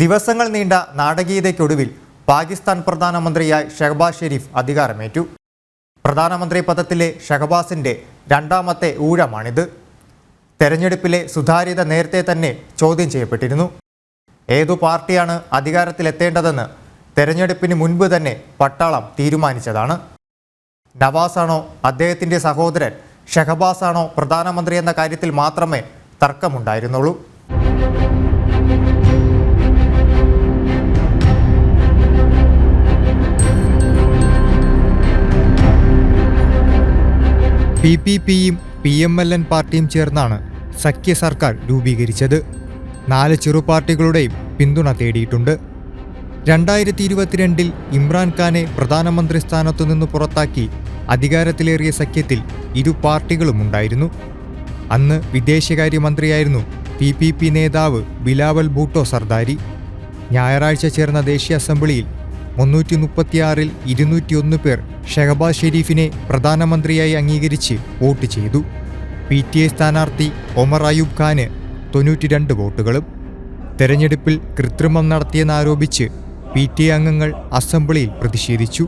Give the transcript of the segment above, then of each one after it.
ദിവസങ്ങൾ നീണ്ട നാടകീയതയ്ക്കൊടുവിൽ പാകിസ്ഥാൻ പ്രധാനമന്ത്രിയായി ഷഹബാസ് ഷെരീഫ് അധികാരമേറ്റു. പ്രധാനമന്ത്രി പദത്തിലെ ഷഹബാസിൻ്റെ രണ്ടാമത്തെ ഊഴമാണിത്. തെരഞ്ഞെടുപ്പിലെ സുതാര്യത നേരത്തെ തന്നെ ചോദ്യം ചെയ്യപ്പെട്ടിരുന്നു. ഏതു പാർട്ടിയാണ് അധികാരത്തിലെത്തേണ്ടതെന്ന് തെരഞ്ഞെടുപ്പിന് മുൻപ് തന്നെ പട്ടാളം തീരുമാനിച്ചതാണ്. നവാസാണോ അദ്ദേഹത്തിൻ്റെ സഹോദരൻ ഷഹബാസാണോ പ്രധാനമന്ത്രി എന്ന കാര്യത്തിൽ മാത്രമേ തർക്കമുണ്ടായിരുന്നുള്ളൂ. PPPയും PMLN പാർട്ടിയും ചേർന്നാണ് സഖ്യ സർക്കാർ രൂപീകരിച്ചത്. 4 ചെറുപാർട്ടികളുടെയും പിന്തുണ തേടിയിട്ടുണ്ട്. 2022 ഇമ്രാൻഖാനെ പ്രധാനമന്ത്രി സ്ഥാനത്തു നിന്ന് പുറത്താക്കി അധികാരത്തിലേറിയ സഖ്യത്തിൽ ഇരു പാർട്ടികളും ഉണ്ടായിരുന്നു. അന്ന് വിദേശകാര്യമന്ത്രിയായിരുന്നു PPP നേതാവ് ബിലാവൽ ഭൂട്ടോ സർദാരി. ഞായറാഴ്ച ചേർന്ന ദേശീയ അസംബ്ലിയിൽ 336-ൽ 201 പേർ ഷഹബാസ് ഷെരീഫിനെ പ്രധാനമന്ത്രിയായി അംഗീകരിച്ച് വോട്ട് ചെയ്തു. PTA സ്ഥാനാർത്ഥി ഒമർ അയൂബ് ഖാന് 92 വോട്ടുകളും. തെരഞ്ഞെടുപ്പിൽ കൃത്രിമം നടത്തിയെന്നാരോപിച്ച് PTA അംഗങ്ങൾ അസംബ്ലിയിൽ പ്രതിഷേധിച്ചു.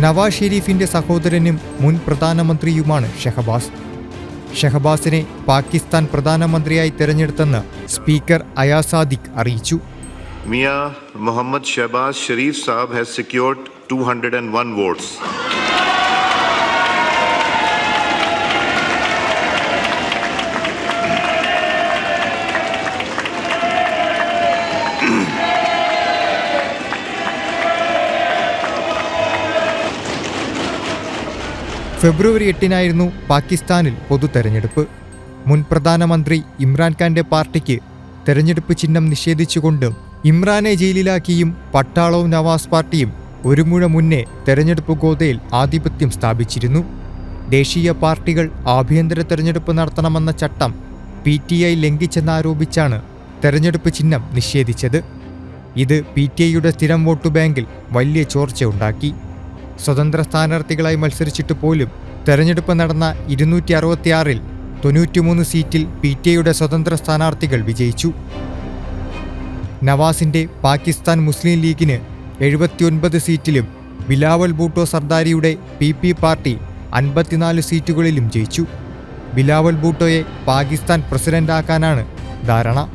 നവാസ് ഷെരീഫിന്റെ സഹോദരനും മുൻ പ്രധാനമന്ത്രിയുമാണ് ഷഹബാസ്. ഷഹബാസിനെ പാകിസ്ഥാൻ പ്രധാനമന്ത്രിയായി തെരഞ്ഞെടുത്തെന്ന് സ്പീക്കർ അയാസ് സാദിഖ് അറിയിച്ചു. മിയാ മുഹമ്മദ് ഷഹബാസ് ഷെരീഫ് സാബ് ഹാസ് സെക്യൂർഡ് 201 വോട്ട്സ്. ഫെബ്രുവരി 8-നായിരുന്നു പാകിസ്ഥാനിൽ പൊതു തെരഞ്ഞെടുപ്പ്. മുൻ പ്രധാനമന്ത്രി ഇമ്രാൻഖാന്റെ പാർട്ടിക്ക് തെരഞ്ഞെടുപ്പ് ചിഹ്നം നിഷേധിച്ചുകൊണ്ടും ഇമ്രാനെ ജയിലിലാക്കിയും പട്ടാളവും നവാസ് പാർട്ടിയും ഒരു മുഴ മുന്നേ തെരഞ്ഞെടുപ്പ് ഗോതയിൽ ആധിപത്യം സ്ഥാപിച്ചിരുന്നു. ദേശീയ പാർട്ടികൾ ആഭ്യന്തര തെരഞ്ഞെടുപ്പ് നടത്തണമെന്ന ചട്ടം PTI ലംഘിച്ചെന്നാരോപിച്ചാണ് തെരഞ്ഞെടുപ്പ് ചിഹ്നം നിഷേധിച്ചത്. ഇത് PTIയുടെ സ്ഥിരം വോട്ട് ബാങ്കിൽ വലിയ ചോർച്ചയുണ്ടാക്കി. സ്വതന്ത്ര സ്ഥാനാർത്ഥികളായി മത്സരിച്ചിട്ട് പോലും തെരഞ്ഞെടുപ്പ് നടന്ന 266-ൽ 93 സീറ്റിൽ PTIയുടെ സ്വതന്ത്ര സ്ഥാനാർത്ഥികൾ വിജയിച്ചു. നവാസിന്റെ പാകിസ്ഥാൻ മുസ്ലിം ലീഗിന് 79 സീറ്റിലും ബിലാവൽ ഭൂട്ടോ സർദാരിയുടെ PP പാർട്ടി 54 സീറ്റുകളിലും ജയിച്ചു. ബിലാവൽ ഭൂട്ടോയെ പാകിസ്ഥാൻ പ്രസിഡന്റാക്കാനാണ് ധാരണ.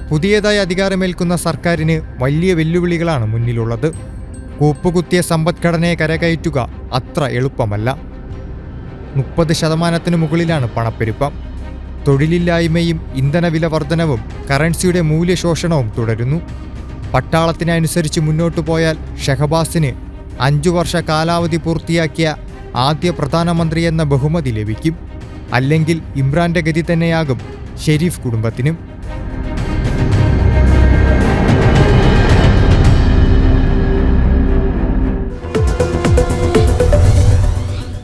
പുതിയതായി അധികാരമേൽക്കുന്ന സർക്കാരിന് വലിയ വെല്ലുവിളികളാണ് മുന്നിലുള്ളത്. കൂപ്പുകുത്തിയ സമ്പദ്ഘടനയെ കരകയറ്റുക അത്ര എളുപ്പമല്ല. 30% മുകളിലാണ് പണപ്പെരുപ്പം. തൊഴിലില്ലായ്മയും ഇന്ധനവില വർധനവും കറൻസിയുടെ മൂല്യശോഷണവും തുടരുന്നു. പട്ടാളത്തിനനുസരിച്ച് മുന്നോട്ടു പോയാൽ ഷഹബാസിന് 5 വർഷ കാലാവധി പൂർത്തിയാക്കിയ ആദ്യ പ്രധാനമന്ത്രിയെന്ന ബഹുമതി ലഭിക്കും. അല്ലെങ്കിൽ ഇമ്രാന്റെ ഗതി തന്നെയാകും ഷെരീഫ് കുടുംബത്തിനും.